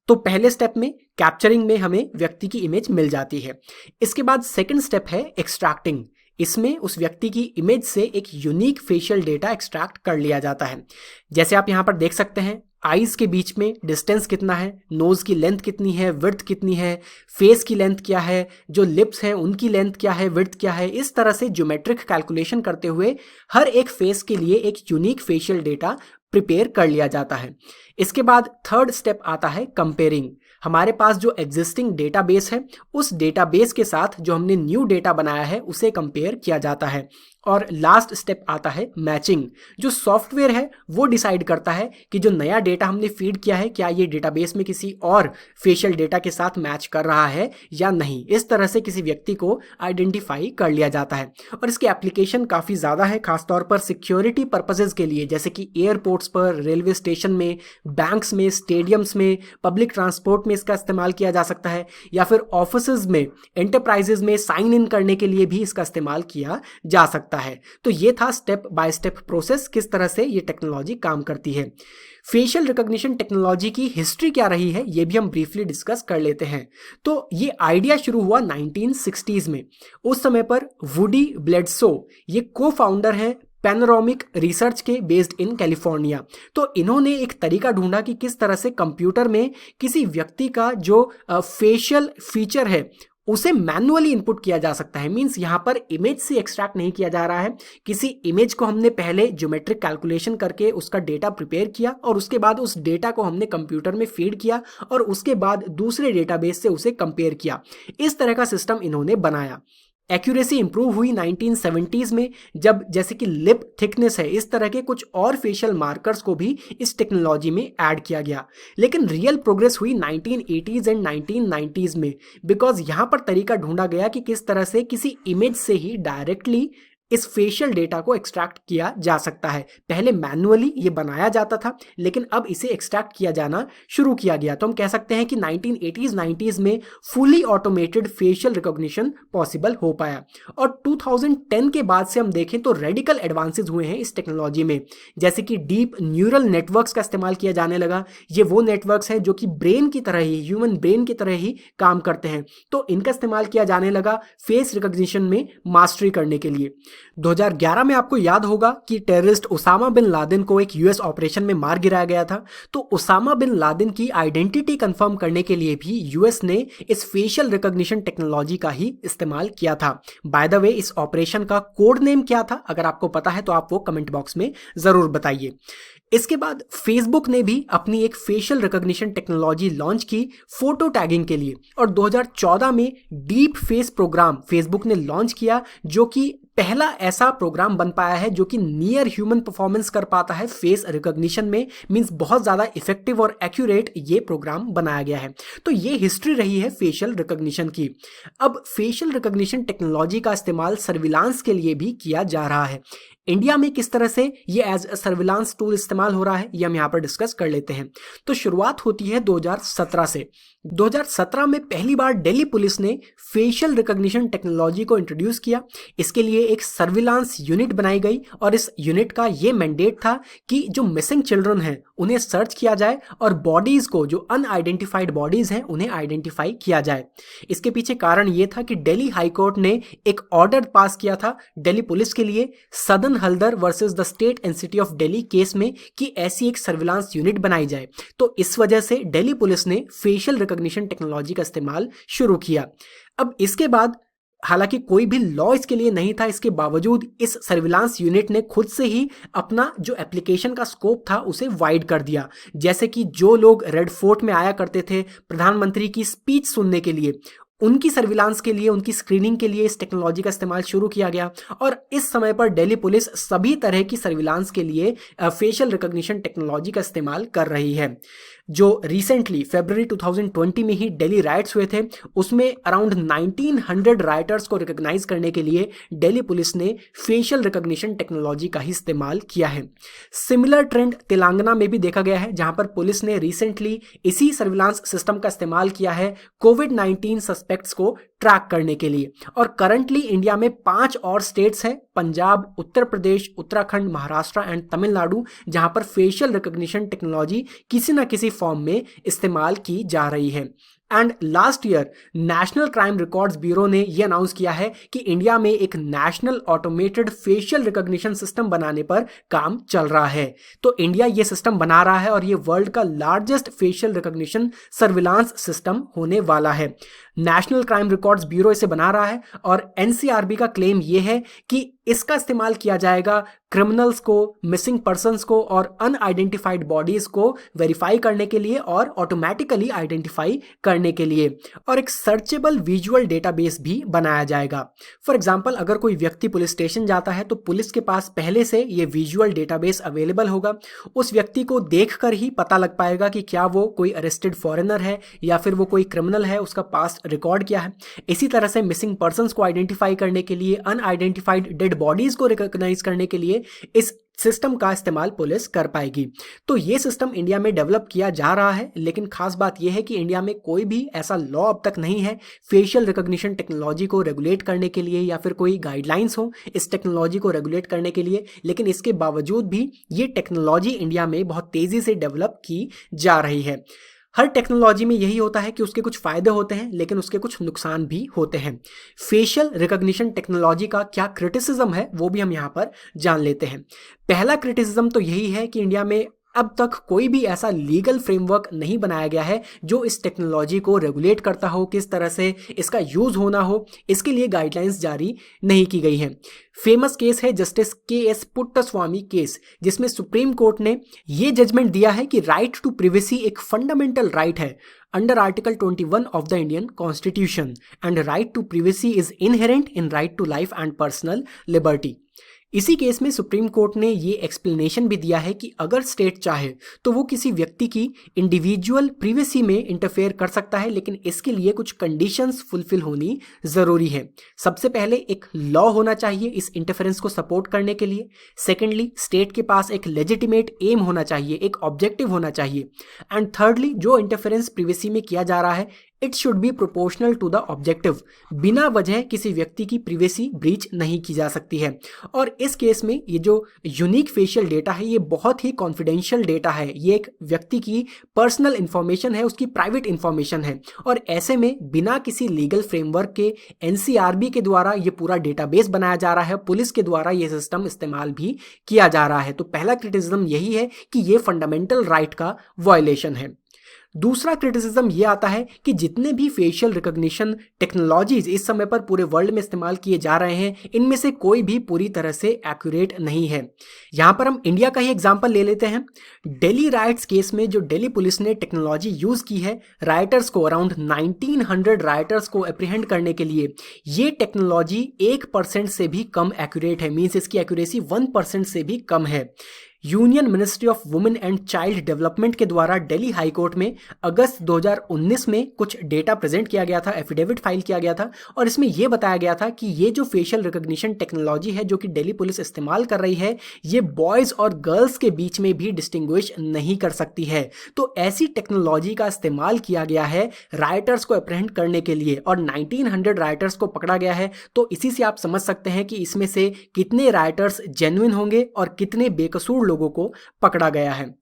Speaker 1: तो पहले स्टेप में कैप्चरिंग में हमें व्यक्ति की इमेज मिल जाती है। इसके बाद सेकंड स्टेप है एक्सट्रैक्टिंग। इसमें उस व्यक्ति की इमेज से एक यूनिक फेशियल डेटा एक्सट्रैक्ट कर लिया जाता है। जैसे आप यहाँ पर देख सकते हैं, आईज के बीच में डिस्टेंस कितना है, नोज की लेंथ कितनी है, विड्थ कितनी है, फेस की लेंथ क्या है, जो लिप्स हैं उनकी लेंथ क्या है, विड्थ क्या है। इस तरह से ज्योमेट्रिक कैलकुलेशन करते हुए हर एक फेस के लिए एक यूनिक फेशियल डेटा प्रिपेयर कर लिया जाता है। इसके बाद थर्ड स्टेप आता है कंपेयरिंग। हमारे पास जो एग्जिस्टिंग डेटाबेस है उस डेटाबेस के साथ जो हमने न्यू डेटा बनाया है उसे कंपेयर किया जाता है। और लास्ट स्टेप आता है मैचिंग। जो सॉफ्टवेयर है वो डिसाइड करता है कि जो नया डेटा हमने फीड किया है क्या ये डेटाबेस में किसी और फेशियल डेटा के साथ मैच कर रहा है या नहीं। इस तरह से किसी व्यक्ति को आइडेंटिफाई कर लिया जाता है। और इसकी एप्लीकेशन काफ़ी ज़्यादा है, खासतौर पर सिक्योरिटी पर्पसेस के लिए, जैसे कि एयरपोर्ट्स पर, रेलवे स्टेशन में, बैंक्स में, स्टेडियम्स में, पब्लिक ट्रांसपोर्ट में इसका इस्तेमाल किया जा सकता है, या फिर ऑफिसेज में, एंटरप्राइजेज में साइन इन करने के लिए भी इसका इस्तेमाल किया जा सकता है। तो ये था स्टेप बाय स्टेप प्रोसेस, किस तरह से ये टेक्नोलॉजी काम करती है। फेशियल रिकॉग्निशन टेक्नोलॉजी की हिस्ट्री क्या रही है ये भी हम ब्रीफली डिस्कस कर लेते हैं। तो ये आइडिया शुरू हुआ 1960s में। उस समय पर वुडी ब्लेडसो ये को फाउंडर हैं पैनोरामिक रिसर्च के, बेस्ड इन कैलिफोर्निया। तो इन्होंने एक तरीका ढूंढा कि किस तरह से कंप्यूटर में किसी व्यक्ति का जो फेशियल फीचर है उसे मैन्युअली इनपुट किया जा सकता है। मींस यहाँ पर इमेज से एक्सट्रैक्ट नहीं किया जा रहा है, किसी इमेज को हमने पहले ज्योमेट्रिक कैलकुलेशन करके उसका डेटा प्रिपेयर किया और उसके बाद उस डेटा को हमने कंप्यूटर में फीड किया और उसके बाद दूसरे डेटाबेस से उसे कंपेयर किया। इस तरह का सिस्टम इन्होंने बनाया। एक्यूरेसी इंप्रूव हुई 1970s में, जब जैसे कि लिप थिकनेस है, इस तरह के कुछ और फेशियल मार्कर्स को भी इस टेक्नोलॉजी में ऐड किया गया। लेकिन रियल प्रोग्रेस हुई 1980s एंड 1990s में, बिकॉज यहाँ पर तरीका ढूंढा गया कि किस तरह से किसी इमेज से ही डायरेक्टली इस फेशियल डेटा को एक्सट्रैक्ट किया जा सकता है। पहले मैन्युअली ये बनाया जाता था, लेकिन अब इसे एक्सट्रैक्ट किया जाना शुरू किया गया। तो हम कह सकते हैं कि 1980s 90s में fully automated facial recognition possible हो पाया। और 2010 के बाद से हम देखें तो रेडिकल एडवांसेस हुए हैं इस टेक्नोलॉजी में, जैसे कि डीप न्यूरल नेटवर्क्स का इस्तेमाल किया जाने लगा। ये वो नेटवर्क्स हैं जो कि ब्रेन की तरह ही, ह्यूमन ब्रेन की तरह ही काम करते हैं, तो इनका इस्तेमाल किया जाने लगा फेस रिकॉग्निशन में मास्टरी करने के लिए। 2011 में आपको याद होगा कि टेररिस्ट उसामा बिन लादेन को एक यूएस ऑपरेशन में मार गिराया गया था। तो उसामा बिन लादेन की आइडेंटिटी कंफर्म करने के लिए भी यूएस ने इस फेशियल रिकॉग्निशन टेक्नोलॉजी का ही इस्तेमाल किया था। बाय द वे, इस ऑपरेशन का कोड नेम क्या था? अगर आपको पता है तो आप वो कमेंट बॉक्स में जरूर बताइए। इसके बाद फेसबुक ने भी अपनी एक फेशियल रिकॉग्निशन टेक्नोलॉजी लॉन्च की फोटो टैगिंग के लिए, और 2014 में डीप फेस प्रोग्राम फेसबुक ने लॉन्च किया, जो कि पहला ऐसा प्रोग्राम बन पाया है जो कि नियर ह्यूमन परफॉर्मेंस कर पाता है फेस रिकॉग्निशन में। मींस बहुत ज़्यादा इफेक्टिव और एक्यूरेट ये प्रोग्राम बनाया गया है। तो ये हिस्ट्री रही है फेशियल रिकॉग्निशन की। अब फेशियल रिकॉग्निशन टेक्नोलॉजी का इस्तेमाल सर्विलांस के लिए भी किया जा रहा है। इंडिया में किस तरह से ये एज अ सर्विलांस टूल इस्तेमाल हो रहा है, ये हम यहाँ पर डिस्कस कर लेते हैं। तो शुरुआत होती है 2017 से। 2017 में पहली बार दिल्ली पुलिस ने फेशियल रिकॉग्निशन टेक्नोलॉजी को इंट्रोड्यूस किया। इसके लिए एक सर्विलांस यूनिट बनाई गई और इस यूनिट का ये मैंडेट था कि जो मिसिंग चिल्ड्रन हैं उन्हें सर्च किया जाए और बॉडीज को, जो अनआइडेंटिफाइड बॉडीज हैं, उन्हें आइडेंटिफाई किया जाए। इसके पीछे कारण ये था कि दिल्ली हाईकोर्ट ने एक ऑर्डर पास किया था दिल्ली पुलिस के लिए सदन Haldar versus the state and city of Delhi case में कि ऐसी एक सर्विलांस यूनिट बनाई जाए। तो इस वजह से दिल्ली पुलिस ने फेशियल रिकॉग्निशन टेक्नोलॉजी का इस्तेमाल शुरू किया। अब इसके बाद हालांकि कोई भी लॉ इसके लिए नहीं था, इसके बावजूद इस सर्विलांस यूनिट ने खुद से ही अपना जो एप्लीकेशन का स्कोप था उसे वाइड कर दिया। जैसे कि जो लोग रेड फोर्ट में आया करते थे प्रधानमंत्री की स्पीच सुनने के लिए, उनकी सर्विलांस के लिए, उनकी स्क्रीनिंग के लिए इस टेक्नोलॉजी का इस्तेमाल शुरू किया गया। और इस समय पर दिल्ली पुलिस सभी तरह की सर्विलांस के लिए फेशियल रिकॉग्निशन टेक्नोलॉजी का इस्तेमाल कर रही है। जो रिसेंटली फरवरी 2020 में ही दिल्ली राइट्स हुए थे, उसमें अराउंड 1900 राइटर्स को रिकॉग्नाइज करने के लिए दिल्ली पुलिस ने फेशियल रिकॉग्निशन टेक्नोलॉजी का ही इस्तेमाल किया है। सिमिलर ट्रेंड तेलंगाना में भी देखा गया है, जहां पर पुलिस ने रिसेंटली इसी सर्विलांस सिस्टम का इस्तेमाल किया है कोविड-19 सस्पेक्ट्स को ट्रैक करने के लिए। और करंटली इंडिया में 5 और स्टेट्स हैं, पंजाब, उत्तर प्रदेश, उत्तराखंड, महाराष्ट्र एंड तमिलनाडु, जहां पर फेशियल रिकॉग्निशन टेक्नोलॉजी किसी न किसी फॉर्म में इस्तेमाल की जा रही है। And last year national crime records bureau ने यह अनाउंस किया है कि इंडिया में एक national automated facial recognition system बनाने पर काम चल रहा है। तो इंडिया ये सिस्टम बना रहा है और ये वर्ल्ड का largest facial recognition surveillance system होने वाला है। नेशनल क्राइम रिकॉर्ड्स ब्यूरो इसे बना रहा है और एनसीआरबी का क्लेम यह है कि इसका इस्तेमाल किया जाएगा क्रिमिनल्स को, मिसिंग पर्सन्स को और अनआइडेंटिफाइड बॉडीज को वेरीफाई करने के लिए और ऑटोमेटिकली आइडेंटिफाई करने के लिए, और एक सर्चेबल विजुअल डेटाबेस भी बनाया जाएगा। फॉर एग्जांपल, अगर कोई व्यक्ति पुलिस स्टेशन जाता है तो पुलिस के पास पहले से ये विजुअल डेटाबेस अवेलेबल होगा। उस व्यक्ति को देखकर ही पता लग पाएगा कि क्या वो कोई अरेस्टेड फॉरेनर है या फिर वो कोई क्रिमिनल है, उसका पास्ट रिकॉर्ड क्या है। इसी तरह से मिसिंग पर्सन्स को आइडेंटिफाई करने के लिए, अनआइडेंटिफाइड डेड बॉडीज को रिकॉग्नाइज करने के लिए इस सिस्टम का इस्तेमाल पुलिस कर पाएगी। तो ये सिस्टम इंडिया में डेवलप किया जा रहा है, लेकिन खास बात यह है कि इंडिया में कोई भी ऐसा लॉ अब तक नहीं है फेशियल रिकॉग्निशन टेक्नोलॉजी को रेगुलेट करने के लिए, या फिर कोई गाइडलाइंस हो इस टेक्नोलॉजी को रेगुलेट करने के लिए। लेकिन इसके बावजूद भी ये टेक्नोलॉजी इंडिया में बहुत तेजी से डेवलप की जा रही है। हर टेक्नोलॉजी में यही होता है कि उसके कुछ फायदे होते हैं लेकिन उसके कुछ नुकसान भी होते हैं। फेशियल रिकॉग्निशन टेक्नोलॉजी का क्या क्रिटिसिज्म है वो भी हम यहाँ पर जान लेते हैं। पहला क्रिटिसिज्म तो यही है कि इंडिया में अब तक कोई भी ऐसा लीगल फ्रेमवर्क नहीं बनाया गया है जो इस टेक्नोलॉजी को रेगुलेट करता हो, किस तरह से इसका यूज़ होना हो, इसके लिए गाइडलाइंस जारी नहीं की गई हैं। फेमस केस है जस्टिस के.एस. पुट्टास्वामी केस, जिसमें सुप्रीम कोर्ट ने ये जजमेंट दिया है कि राइट टू प्रिवेसी एक फंडामेंटल राइट है under article 21 of the Indian constitution and right to privacy is inherent in right to life and personal liberty. इसी केस में सुप्रीम कोर्ट ने ये एक्सप्लेनेशन भी दिया है कि अगर स्टेट चाहे तो वो किसी व्यक्ति की इंडिविजुअल प्रिवेसी में इंटरफेयर कर सकता है, लेकिन इसके लिए कुछ कंडीशंस फुलफिल होनी ज़रूरी है। सबसे पहले एक लॉ होना चाहिए इस इंटरफेरेंस को सपोर्ट करने के लिए। सेकेंडली, स्टेट के पास एक लेजिटिमेट एम होना चाहिए, एक ऑब्जेक्टिव होना चाहिए। एंड थर्डली, जो इंटरफेरेंस प्रिवेसी में किया जा रहा है it should be proportional to the objective. बिना वजह किसी व्यक्ति की प्रिवेसी ब्रीच नहीं की जा सकती है। और इस केस में ये जो यूनिक फेशियल डेटा है ये बहुत ही कॉन्फिडेंशियल डेटा है, ये एक व्यक्ति की पर्सनल इंफॉर्मेशन है, उसकी प्राइवेट इंफॉर्मेशन है। और ऐसे में बिना किसी लीगल फ्रेमवर्क के एनसीआरबी के द्वारा ये पूरा डेटाबेस बनाया जा रहा है, पुलिस के द्वारा ये सिस्टम इस्तेमाल भी किया जा रहा है। तो पहला क्रिटिसिज्म यही है कि ये फंडामेंटल राइट का वायलेशन है। दूसरा क्रिटिसिज्म ये आता है कि जितने भी फेशियल रिकॉग्निशन टेक्नोलॉजीज इस समय पर पूरे वर्ल्ड में इस्तेमाल किए जा रहे हैं इनमें से कोई भी पूरी तरह से एक्यूरेट नहीं है। यहाँ पर हम इंडिया का ही एग्जांपल ले लेते हैं। दिल्ली राइट्स केस में जो दिल्ली पुलिस ने टेक्नोलॉजी यूज़ की है राइटर्स को, अराउंड 1900 राइटर्स को अप्रीहेंड करने के लिए, ये टेक्नोलॉजी 1% से भी कम एक्यूरेट है, मीन्स इसकी एक्यूरेसी 1% से भी कम है। Union ministry of women and child development के द्वारा दिल्ली हाई कोर्ट में अगस्त 2019 में कुछ डेटा प्रेजेंट किया गया था, एफिडेविट फाइल किया गया था, और इसमें यह बताया गया था कि ये जो फेशियल रिकॉग्निशन टेक्नोलॉजी है जो कि दिल्ली पुलिस इस्तेमाल कर रही है ये बॉयज़ और गर्ल्स के बीच में भी डिस्टिंग्विश नहीं कर सकती है। तो ऐसी टेक्नोलॉजी का इस्तेमाल किया गया है राइटर्स को अप्रहेंड करने के लिए और 1900 राइटर्स को पकड़ा गया है। तो इसी से आप समझ सकते हैं कि इसमें से कितने राइटर्स जेन्युइन होंगे और कितने बेकसूर लोगों को पकड़ा गया है।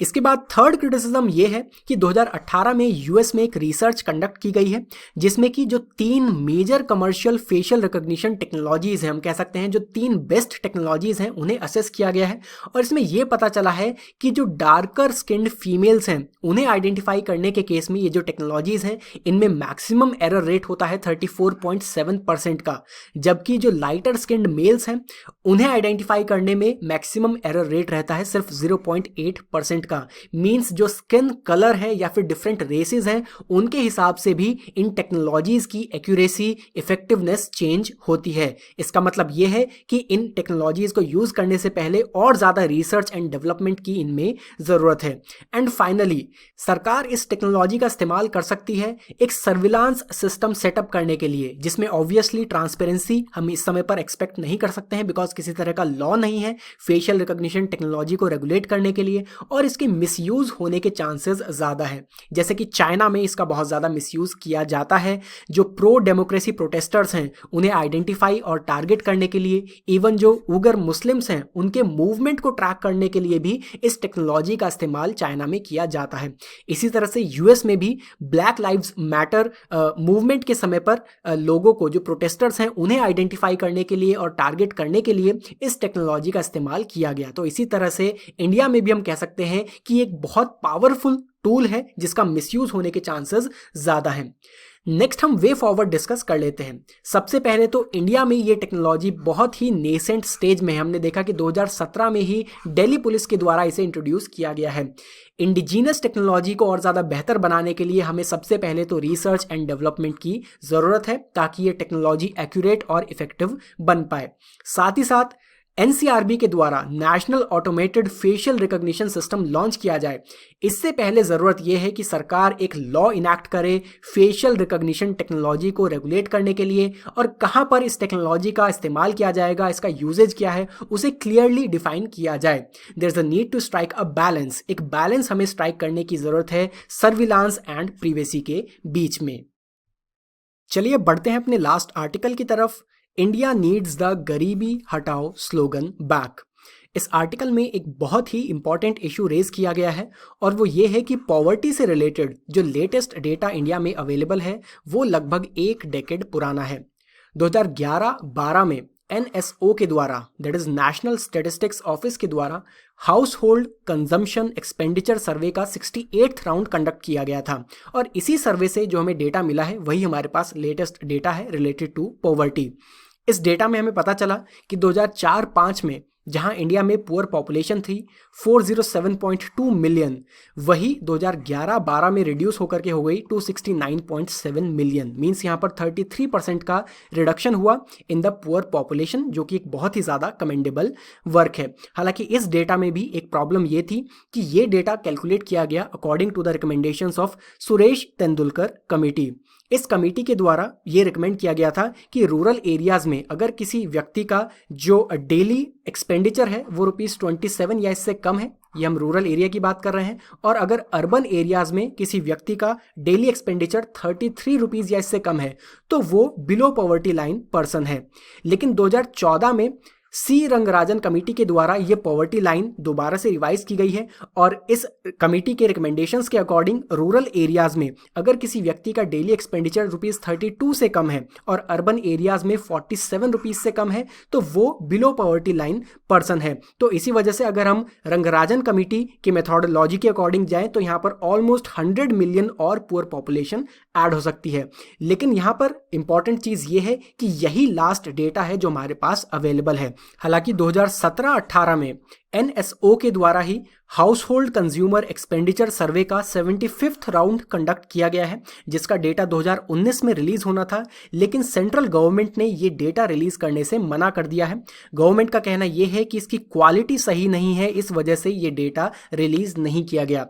Speaker 1: इसके बाद थर्ड क्रिटिसिज्म यह है कि 2018 में यूएस में एक रिसर्च कंडक्ट की गई है जिसमें कि जो 3 major commercial facial recognition technologies हैं, हम कह सकते हैं जो 3 बेस्ट टेक्नोलॉजीज हैं उन्हें असेस किया गया है। और इसमें यह पता चला है कि जो डार्कर स्किन्ड फीमेल्स हैं उन्हें आइडेंटिफाई करने के केस में ये जो टेक्नोलॉजीज हैं इनमें मैक्सिमम एरर रेट होता है 34.7% का, जबकि जो लाइटर स्किन्ड मेल्स हैं उन्हें आइडेंटिफाई करने में मैक्सिमम एरर रेट रहता है सिर्फ 0.8% का। मींस जो स्किन कलर है या फिर डिफरेंट रेसेस हैं उनके हिसाब से भी इन टेक्नोलॉजीज की एक्यूरेसी, इफेक्टिवनेस चेंज होती है। इसका मतलब यह है कि इन टेक्नोलॉजीज को यूज करने से पहले और ज्यादा रिसर्च एंड डेवलपमेंट की इनमें जरूरत है। एंड फाइनली, सरकार इस टेक्नोलॉजी का इस्तेमाल कर सकती है एक सर्विलांस सिस्टम सेटअप करने के लिए, जिसमें ऑब्वियसली ट्रांसपेरेंसी हम इस समय पर एक्सपेक्ट नहीं कर सकते हैं बिकॉज किसी तरह का लॉ नहीं है फेशियल रिकॉग्निशन टेक्नोलॉजी को रेगुलेट करने के लिए, और इसके मिसयूज होने के चांसेस ज़्यादा हैं। जैसे कि चाइना में इसका बहुत ज़्यादा मिसयूज किया जाता है। जो प्रो डेमोक्रेसी प्रोटेस्टर्स हैं उन्हें आइडेंटिफाई और टारगेट करने के लिए, इवन जो उगर मुस्लिम्स हैं उनके मूवमेंट को ट्रैक करने के लिए भी इस टेक्नोलॉजी का इस्तेमाल चाइना में किया जाता है। इसी तरह से यूएस में भी ब्लैक लाइव्स मैटर मूवमेंट के समय पर लोगों को, जो प्रोटेस्टर्स हैं उन्हें आइडेंटिफाई करने के लिए और टारगेट करने के लिए इस टेक्नोलॉजी का इस्तेमाल किया गया। तो इसी तरह से इंडिया में भी हम कह सकते हैं कि एक बहुत पावरफुल टूल है जिसका मिसयूज होने के चांसेस ज़्यादा हैं। नेक्स्ट हम वे फॉरवर्ड डिस्कस कर लेते हैं। सबसे पहले तो इंडिया में ये टेक्नोलॉजी बहुत ही नेसेंट स्टेज में है। हमने देखा कि 2017 में ही दिल्ली पुलिस के द्वारा इसे इंट्रोड्यूस किया गया है। इंडिजीनस टेक्नोलॉजी को और ज़्यादा बेहतर बनाने के लिए हमें सबसे पहले तो रिसर्च एंड डेवलपमेंट की ज़रूरत है ताकि ये टेक्नोलॉजी एक्यूरेट और इफेक्टिव बन पाए। साथ ही साथ एनसीआरबी के द्वारा national automated facial recognition system launch किया जाए। इससे पहले ज़रूरत यह है कि सरकार एक लॉ इनैक्ट करे फेशियल रिकॉग्निशन टेक्नोलॉजी को रेगुलेट करने के लिए, और कहां पर इस टेक्नोलॉजी का इस्तेमाल किया जाएगा, इसका यूजेज क्या है, उसे क्लियरली डिफाइन किया जाए। There is a need to strike a balance. एक बैलेंस हमें स्ट्राइक करने की ज़रूरत है सर्विलांस एंड प्रिवेसी के बीच में। चलिए बढ़ते हैं अपने लास्ट आर्टिकल की तरफ। इंडिया नीड्स द गरीबी हटाओ स्लोगन बैक। इस आर्टिकल में एक बहुत ही इंपॉर्टेंट इशू रेज किया गया है और वो ये है कि पॉवर्टी से रिलेटेड जो लेटेस्ट डेटा इंडिया में अवेलेबल है वो लगभग 1 डेकेड पुराना है। 2011-12 में NSO के द्वारा, that is national statistics office के द्वारा house hold consumption expenditure survey का 68th राउंड कंडक्ट किया गया था। और इसी सर्वे से जो हमें डेटा मिला है वही हमारे पास लेटेस्ट डेटा है रिलेटेड टू पॉवर्टी। इस डेटा में हमें पता चला कि 2004-05 में जहां इंडिया में पुअर पॉपुलेशन थी 407.2 मिलियन, वही 2011-12 में रिड्यूस होकर के हो गई 269.7 मिलियन। मींस यहां पर 33% का रिडक्शन हुआ इन द पुअर पॉपुलेशन, जो कि एक बहुत ही ज़्यादा कमेंडेबल वर्क है। हालांकि इस डेटा में भी एक प्रॉब्लम ये थी कि ये डेटा कैलकुलेट किया गया according to the recommendations of Suresh Tendulkar committee. इस कमेटी के द्वारा ये रिकमेंड किया गया था कि रूरल एरियाज में अगर किसी व्यक्ति का जो डेली एक्सपेंडिचर है वो ₹27 या इससे कम है, ये हम रूरल एरिया की बात कर रहे हैं, और अगर अर्बन एरियाज में किसी व्यक्ति का डेली एक्सपेंडिचर ₹33 या इससे कम है तो वो बिलो पॉवर्टी लाइन पर्सन है। लेकिन 2014 में सी रंगराजन कमेटी के द्वारा ये पॉवर्टी लाइन दोबारा से रिवाइज की गई है, और इस कमेटी के रिकमेंडेशंस के अकॉर्डिंग रूरल एरियाज में अगर किसी व्यक्ति का डेली एक्सपेंडिचर ₹32 से कम है और अर्बन एरियाज में ₹47 से कम है तो वो बिलो पॉवर्टी लाइन पर्सन है। तो इसी वजह से अगर हम रंगराजन कमेटी की मेथोडोलॉजी के अकॉर्डिंग जाएं तो यहाँ पर ऑलमोस्ट 100 मिलियन और पुअर पॉपुलेशन ऐड हो सकती है। लेकिन यहाँ पर इंपॉर्टेंट चीज़ ये है कि यही लास्ट डेटा है जो हमारे पास अवेलेबल है। हालांकि 2017-18 में NSO के द्वारा ही household consumer expenditure survey का 75th राउंड कंडक्ट किया गया है, जिसका डेटा 2019 में रिलीज होना था, लेकिन सेंट्रल गवर्नमेंट ने ये डेटा रिलीज करने से मना कर दिया है। गवर्नमेंट का कहना यह है कि इसकी क्वालिटी सही नहीं है, इस वजह से ये डेटा रिलीज नहीं किया गया।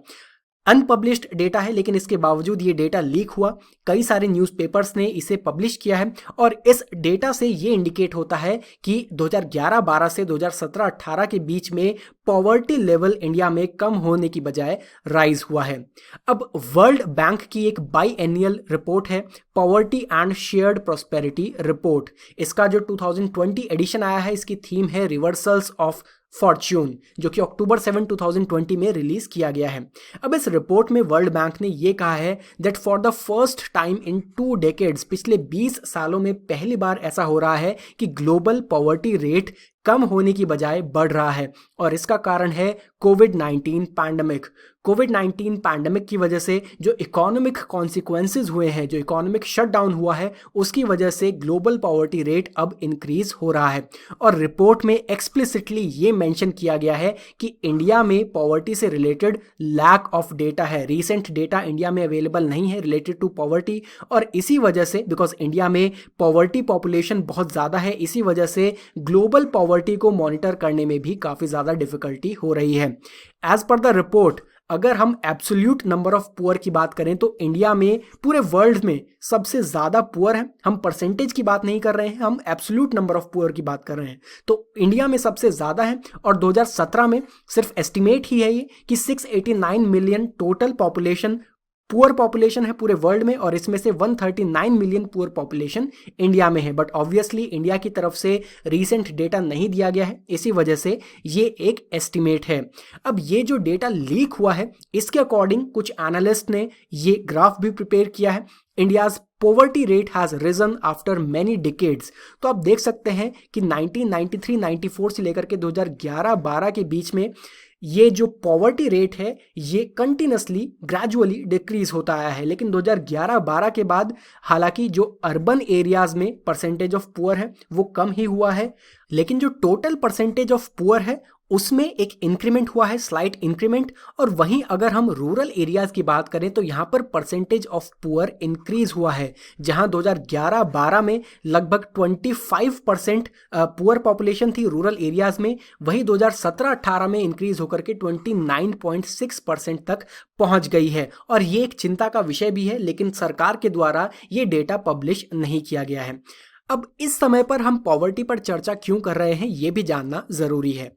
Speaker 1: अनपब्लिश्ड डेटा है, लेकिन इसके बावजूद ये डेटा लीक हुआ, कई सारे न्यूज़पेपर्स ने इसे पब्लिश किया है, और इस डेटा से ये इंडिकेट होता है कि 2011-12 से 2017-18 के बीच में पॉवर्टी लेवल इंडिया में कम होने की बजाय राइज हुआ है। अब वर्ल्ड बैंक की एक बाई एनुअल रिपोर्ट है, poverty and shared prosperity report. इसका जो 2020 एडिशन आया है, इसकी थीम है रिवर्सल्स ऑफ फॉर्च्यून, जो कि अक्टूबर 7, 2020 में रिलीज किया गया है। अब इस रिपोर्ट में वर्ल्ड बैंक ने यह कहा है that for the first time in 2 decades, पिछले 20 सालों में पहली बार ऐसा हो रहा है कि ग्लोबल पॉवर्टी रेट कम होने की बजाय बढ़ रहा है, और इसका कारण है कोविड-19 पैंडेमिक। कोविड-19 पैंडेमिक की वजह से जो इकोनॉमिक कॉन्सिक्वेंसेस हुए हैं, जो इकोनॉमिक शटडाउन हुआ है, उसकी वजह से ग्लोबल पॉवर्टी रेट अब इंक्रीज हो रहा है। और रिपोर्ट में एक्सप्लिसिटली ये मेंशन किया गया है कि इंडिया में पॉवर्टी से रिलेटेड लैक ऑफ डेटा है, रीसेंट डेटा इंडिया में अवेलेबल नहीं है रिलेटेड टू पॉवर्टी, और इसी वजह से बिकॉज इंडिया में पॉवर्टी पॉपुलेशन बहुत ज़्यादा है, इसी वजह से ग्लोबल पॉवर्टी को मॉनिटर करने में भी काफ़ी ज़्यादा डिफिकल्टी हो रही है। एज पर द रिपोर्ट, अगर हम एब्सोल्यूट नंबर ऑफ पुअर की बात करें तो इंडिया में पूरे वर्ल्ड में सबसे ज़्यादा पुअर हैं। हम परसेंटेज की बात नहीं कर रहे हैं, हम एब्सोल्यूट नंबर ऑफ पुअर की बात कर रहे हैं। तो इंडिया में सबसे ज़्यादा है, और 2017 में सिर्फ एस्टिमेट ही है ये कि 689 million total population poor population है पूरे वर्ल्ड में, और इसमें से 139 मिलियन पुअर पॉपुलेशन इंडिया में है। बट ऑब्वियसली इंडिया की तरफ से रीसेंट डेटा नहीं दिया गया है, इसी वजह से ये एक एस्टिमेट है। अब ये जो डेटा लीक हुआ है, इसके अकॉर्डिंग कुछ एनालिस्ट ने ये ग्राफ भी प्रिपेयर किया है, India's poverty rate has risen after many decades. तो आप देख सकते हैं कि 1993-94 से लेकर के 2011-12 के बीच में ये जो पॉवर्टी रेट है ये कंटिन्यूसली ग्रेजुअली डिक्रीज होता आया है। लेकिन 2011-12 के बाद हालांकि जो अर्बन एरियाज में परसेंटेज ऑफ पुअर है वो कम ही हुआ है, लेकिन जो टोटल परसेंटेज ऑफ पुअर है उसमें एक इंक्रीमेंट हुआ है, स्लाइट इंक्रीमेंट। और वहीं अगर हम रूरल एरियाज की बात करें तो यहाँ पर परसेंटेज ऑफ पुअर इंक्रीज हुआ है, जहाँ 2011-12 में लगभग 25% पुअर पॉपुलेशन थी रूरल एरियाज में, वहीं 2017-18 में इंक्रीज होकर के 29.6% तक पहुँच गई है। और ये एक चिंता का विषय भी है, लेकिन सरकार के द्वारा ये डेटा पब्लिश नहीं किया गया है। अब इस समय पर हम पॉवर्टी पर चर्चा क्यों कर रहे हैं ये भी जानना ज़रूरी है।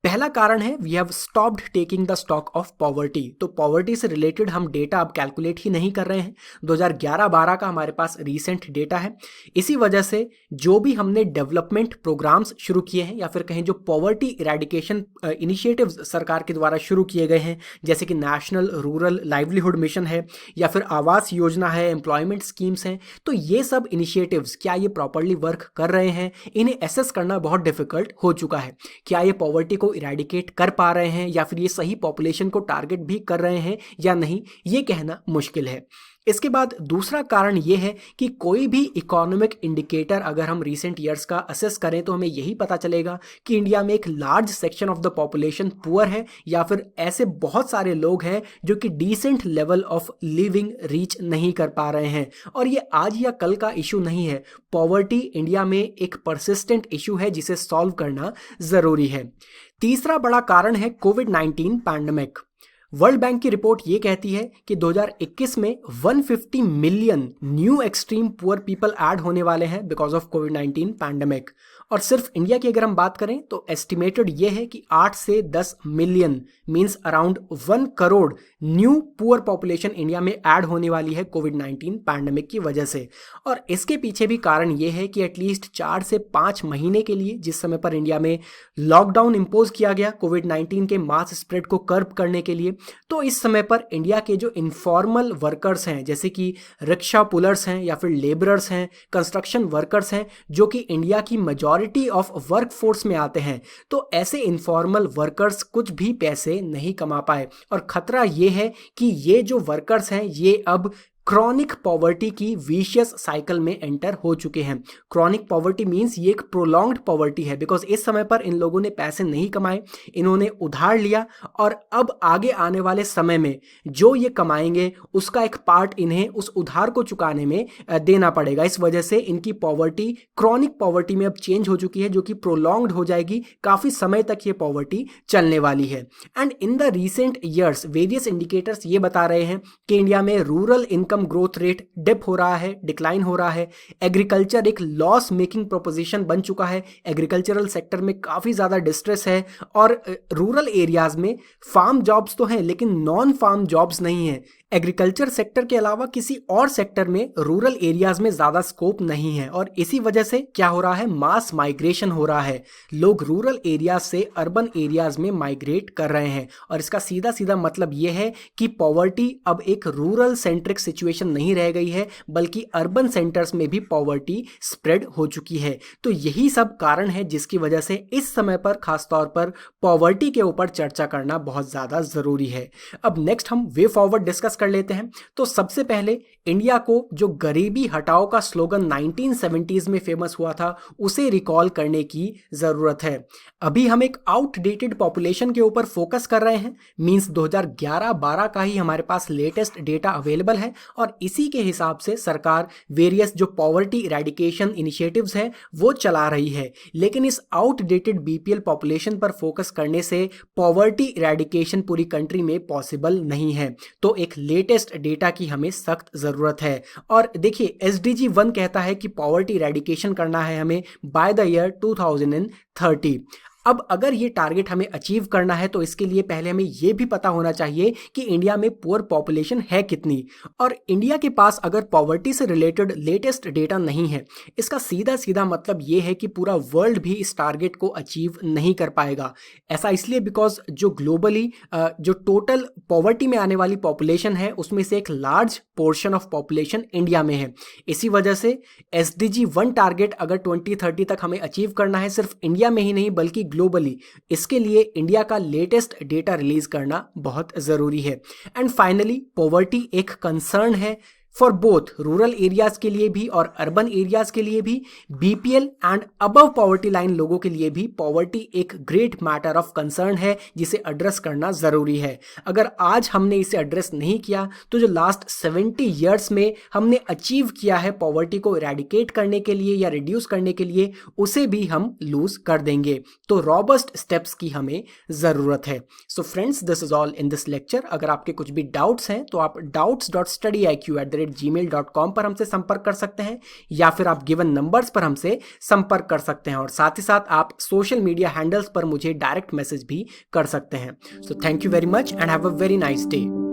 Speaker 1: पहला कारण है we have stopped taking the stock of poverty. तो पॉवर्टी से रिलेटेड हम डेटा अब कैलकुलेट ही नहीं कर रहे हैं। 2011-12 का हमारे पास रीसेंट डेटा है। इसी वजह से जो भी हमने डेवलपमेंट प्रोग्राम्स शुरू किए हैं या फिर कहें जो पॉवर्टी इरेडिकेशन इनिशिएटिव्स सरकार के द्वारा शुरू किए गए हैं, जैसे कि नेशनल रूरल लाइवलीहुड मिशन है या फिर आवास योजना है, एम्प्लॉयमेंट स्कीम्स हैं, तो ये सब इनिशिएटिव्स क्या ये प्रॉपर प्रॉपरली वर्क कर रहे हैं, इन्हें एसेस करना बहुत डिफिकल्ट हो चुका है। क्या ये पॉवर्टी को इरेडिकेट कर पा रहे हैं या फिर ये सही पॉपुलेशन को टारगेट भी कर रहे हैं या नहीं, ये कहना मुश्किल है। इसके बाद दूसरा कारण ये है कि कोई भी इकोनॉमिक इंडिकेटर अगर हम रीसेंट ईयर्स का असेस करें तो हमें यही पता चलेगा कि इंडिया में एक large section of the population poor है या फिर ऐसे बहुत सारे लोग हैं जो कि decent level of living reach नहीं कर पा रहे हैं। और ये आज या कल का इशू नहीं है, पॉवर्टी इंडिया में एक परसिस्टेंट इशू है जिसे सॉल्व करना ज़रूरी है। तीसरा बड़ा कारण है कोविड-19 पैंडेमिक। वर्ल्ड बैंक की रिपोर्ट ये कहती है कि 2021 में 150 million new extreme poor people add होने वाले हैं बिकॉज ऑफ कोविड-19 पैंडेमिक। और सिर्फ इंडिया की अगर हम बात करें तो एस्टिमेटेड ये है कि 8 से 10 million means around 1 crore new poor population India में ऐड होने वाली है कोविड-19 पैंडेमिक की वजह से। और इसके पीछे भी कारण ये है कि एटलीस्ट 4 से 5 महीने के लिए, जिस समय पर इंडिया में लॉकडाउन इम्पोज किया गया कोविड-19 के मास स्प्रेड को कर्ब करने के लिए, तो इस समय पर इंडिया के जो इनफॉर्मल वर्कर्स हैं जैसे कि रिक्शा पुलर्स हैं या फिर लेबरर्स हैं, कंस्ट्रक्शन वर्कर्स हैं, जो कि इंडिया की मेजॉरिटी ऑफ वर्कफोर्स में आते हैं, तो ऐसे इनफॉर्मल वर्कर्स कुछ भी पैसे नहीं कमा पाए। और खतरा ये है कि ये जो वर्कर्स हैं ये अब क्रॉनिक पॉवर्टी की विशियस साइकिल में एंटर हो चुके हैं। क्रॉनिक पॉवर्टी मींस ये एक प्रोलॉन्ग्ड पॉवर्टी है बिकॉज इस समय पर इन लोगों ने पैसे नहीं कमाए, इन्होंने उधार लिया और अब आगे आने वाले समय में जो ये कमाएंगे उसका एक पार्ट इन्हें उस उधार को चुकाने में देना पड़ेगा। इस वजह से इनकी पॉवर्टी क्रॉनिक पॉवर्टी में अब चेंज हो चुकी है जो कि प्रोलॉन्ग्ड हो जाएगी, काफ़ी समय तक ये पॉवर्टी चलने वाली है। And in the recent years various indicators ये बता रहे हैं कि इंडिया में rural income growth rate dip हो रहा है, डिक्लाइन हो रहा है। एग्रीकल्चर एक लॉस मेकिंग प्रोपोजिशन बन चुका है, एग्रीकल्चरल सेक्टर में काफ़ी ज़्यादा डिस्ट्रेस है। और रूरल एरियाज में फार्म जॉब्स तो हैं लेकिन नॉन फार्म जॉब्स नहीं हैं। एग्रीकल्चर सेक्टर के अलावा किसी और सेक्टर में रूरल एरियाज में ज़्यादा स्कोप नहीं है और इसी वजह से क्या हो रहा है, मास माइग्रेशन हो रहा है। लोग रूरल एरियाज से अर्बन एरियाज में माइग्रेट कर रहे हैं और इसका सीधा सीधा मतलब ये है कि पॉवर्टी अब एक रूरल सेंट्रिक सिचुएशन नहीं रह गई है बल्कि अर्बन सेंटर्स में भी पॉवर्टी स्प्रेड हो चुकी है। तो यही सब कारण है जिसकी वजह से इस समय पर खासतौर पर पॉवर्टी के ऊपर चर्चा करना बहुत ज़्यादा ज़रूरी है। अब नेक्स्ट हम वे फॉरवर्ड डिस्कस कर लेते हैं। तो सबसे पहले इंडिया को जो गरीबी हटाओ का स्लोगन 1970s में फेमस हुआ था उसे रिकॉल करने की ज़रूरत है। अभी हम एक आउटडेटेड पॉपुलेशन के ऊपर फोकस कर रहे हैं, मींस 2011-12 का ही हमारे पास लेटेस्ट डेटा अवेलेबल है और इसी के हिसाब से सरकार वेरियस जो पॉवर्टी इरेडिकेशन इनिशिएटिव्स हैं वो चला रही है। लेकिन इस आउटडेटेड बीपीएल पॉपुलेशन पर फोकस करने से पॉवर्टी इरेडिकेशन पूरी कंट्री में पॉसिबल नहीं है। तो एक लेटेस्ट डेटा की हमें सख्त ज़रूरत है। और देखिए SDG 1 कहता है कि पॉवर्टी इरेडिकेशन करना है हमें बाय द ईयर 2030। अब अगर ये टारगेट हमें अचीव करना है तो इसके लिए पहले हमें ये भी पता होना चाहिए कि इंडिया में पुअर पॉपुलेशन है कितनी। और इंडिया के पास अगर पॉवर्टी से रिलेटेड लेटेस्ट डेटा नहीं है, इसका सीधा सीधा मतलब ये है कि पूरा वर्ल्ड भी इस टारगेट को अचीव नहीं कर पाएगा। ऐसा इसलिए बिकॉज जो ग्लोबली जो टोटल पॉवर्टी में आने वाली पॉपुलेशन है उसमें से एक large portion of population India में है। इसी वजह से SDG 1 टारगेट अगर 2030 तक हमें अचीव करना है सिर्फ इंडिया में ही नहीं बल्कि ग्लोबली, इसके लिए इंडिया का लेटेस्ट डेटा रिलीज करना बहुत ज़रूरी है। एंड फाइनली पॉवर्टी एक कंसर्न है फॉर बोथ रूरल एरियाज के लिए भी और अर्बन एरियाज के लिए भी। BPL and above poverty line लोगों के लिए भी पॉवर्टी एक ग्रेट मैटर ऑफ कंसर्न है जिसे एड्रेस करना ज़रूरी है। अगर आज हमने इसे एड्रेस नहीं किया तो जो लास्ट 70 ईयर्स में हमने अचीव किया है पॉवर्टी को इरेडिकेट करने के लिए या रिड्यूस करने के लिए, उसे भी हम लूज कर देंगे। तो रॉबस्ट स्टेप्स की हमें ज़रूरत है। So friends, this is all in this lecture. अगर आपके कुछ भी डाउट्स हैं तो आप doubts.studyiq@gmail.com पर हमसे संपर्क कर सकते हैं या फिर आप गिवन नंबर्स पर हमसे संपर्क कर सकते हैं और साथ ही साथ आप सोशल मीडिया हैंडल्स पर मुझे डायरेक्ट मैसेज भी कर सकते हैं। So thank you very much and have a very nice day.